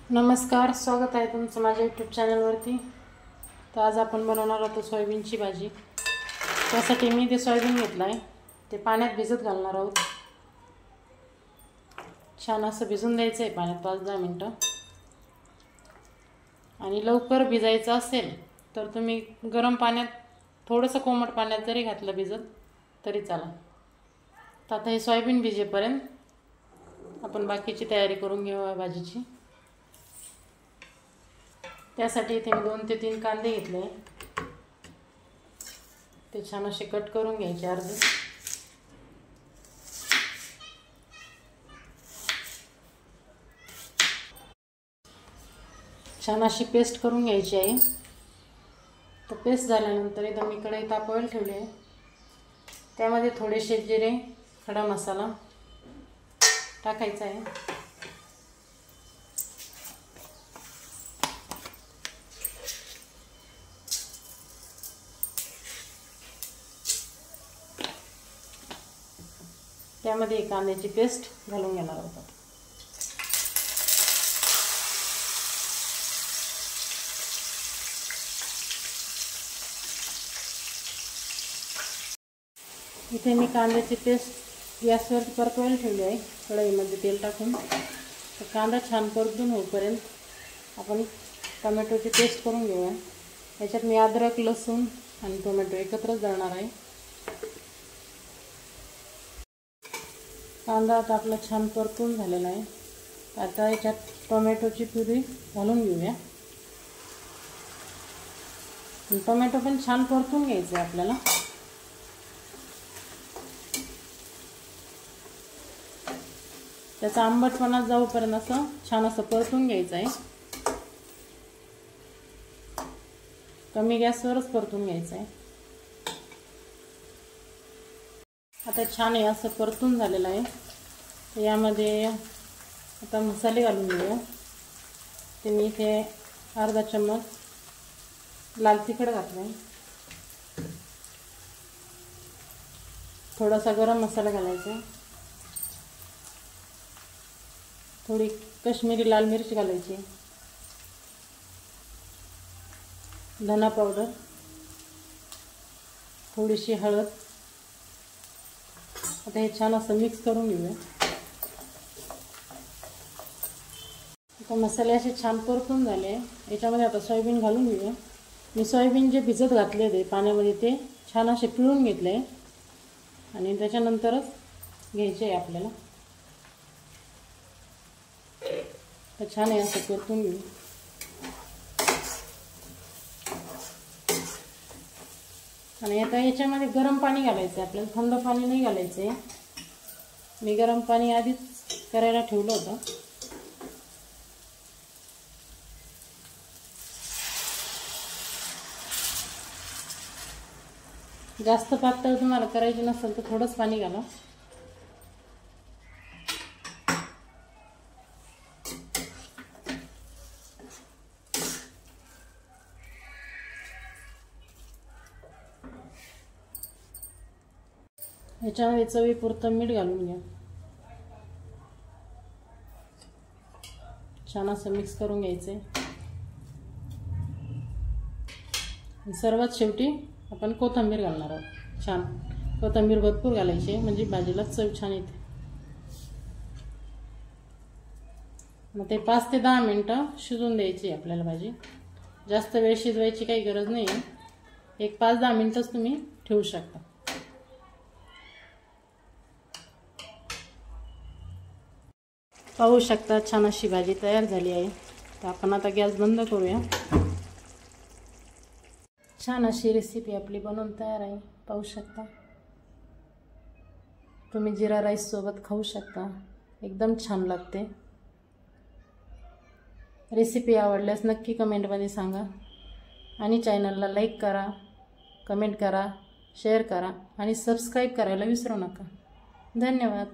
नमस्कार, स्वागत आहे तुमचं माझ्या यूट्यूब चॅनलवरती। तर आज आपण बनवणार आहोत सोयाबीनची भाजी। त्यासाठी मी ते सोयाबीन घेतलं आहे, ते पाण्यात भिजत घालणार आहोत। छान असं भिजून द्यायचं आहे पाण्यात 5-10 मिनिटं। आणि लवकर भिजायचं असेल तर तुम्ही गरम पाण्यात थोडंसं कोमट पाण्यात जरी घातलं भिजत तरी चालेल। तर आता हे सोयाबीन भिजेपर्यंत आपण बाकीची तयारी करून घेऊया भाजीची। त्यासाठी इथे मी 2 ते 3 कांदे घेतले, ते छान असे कट करून घ्यायचे अर्धे। छान अशी पेस्ट करून घ्यायची आहे। तर पेस्ट झाल्यानंतर इथं मी कढई तापवायला ठेवली आहे, त्यामध्ये थोडेसे जिरे, खडा मसाला टाकायचा आहे। त्यामध्ये कांद्याची पेस्ट घालून घेणार आहोत। इथे मी कांद्याची पेस्ट गॅसवर परतवायला ठेवली आहे, कढईमध्ये तेल टाकून। तर कांदा छान परतून होईपर्यंत आपण टोमॅटोची पेस्ट करून घेऊया। याच्यात मी अद्रक, लसूण आणि टोमॅटो एकत्रच दळणार आहे। कांदा आता आपला छान परतून झालेला आहे। आता याच्यात टोमॅटोची प्युरी घालून घेऊया। टोमॅटो पण छान परतून घ्यायचं आहे आपल्याला। त्याचा आंबटपणा जाऊपर्यंत असं छान असं परतून घ्यायचं आहे। कमी गॅसवरच परतून घ्यायचं आहे। आता छान आहे असं परतून झालेलं आहे। तर यामध्ये आता मसाले घालून घेऊया। ते मी इथे अर्धा चम्मच लाल तिखट घातलं आहे, थोडासा गरम मसाला घालायचा आहे, थोडी काश्मीरी लाल मिरची घालायची, धना पावडर, थोडीशी हळद। आता हे छान असं मिक्स करून घेऊया। आता मसाले असे छान परतून झाले, याच्यामध्ये आता सोयाबीन घालून घेऊया। मी सोयाबीन जे भिजत घातले होते पाण्यामध्ये ते छान असे पिळून घेतले आणि त्याच्यानंतरच घ्यायचे आहे आपल्याला। तर छान आहे असं परतून घेऊ। आणि आता याच्यामध्ये गरम पाणी घालायचं आहे आपल्याला, थंड पाणी नाही घालायचं आहे। मी गरम पाणी आधीच करायला ठेवलं होतं। जास्त पातळ तुम्हाला करायची नसेल तर थोडंच पाणी घाला। याच्यामध्ये चवीपुरतं मीठ घालून घ्या। छान असं मिक्स करून घ्यायचं। सर्वात शेवटी आपण कोथिंबीर घालणार आहोत। छान कोथिंबीर भरपूर घालायची म्हणजे भाजीला चव छान येते। मग ते 5 ते 10 मिनिटं शिजून द्यायची आपल्याला भाजी। जास्त वेळ शिजवायची काही गरज नाही आहे, एक 5-10 मिनिटच तुम्ही ठेवू शकता। पाहू शकता छान अशी भाजी तयार झाली आहे। तर आपण आता गॅस बंद करूया। छान अशी रेसिपी आपली बनवून तयार आहे, पाहू शकता। तुम्ही जिरा राईस सोबत खाऊ शकता, एकदम छान लागते। रेसिपी आवडल्यास नक्की कमेंटमध्ये सांगा आणि चॅनलला लाईक करा, कमेंट करा, शेअर करा आणि सबस्क्राईब करायला विसरू नका। धन्यवाद।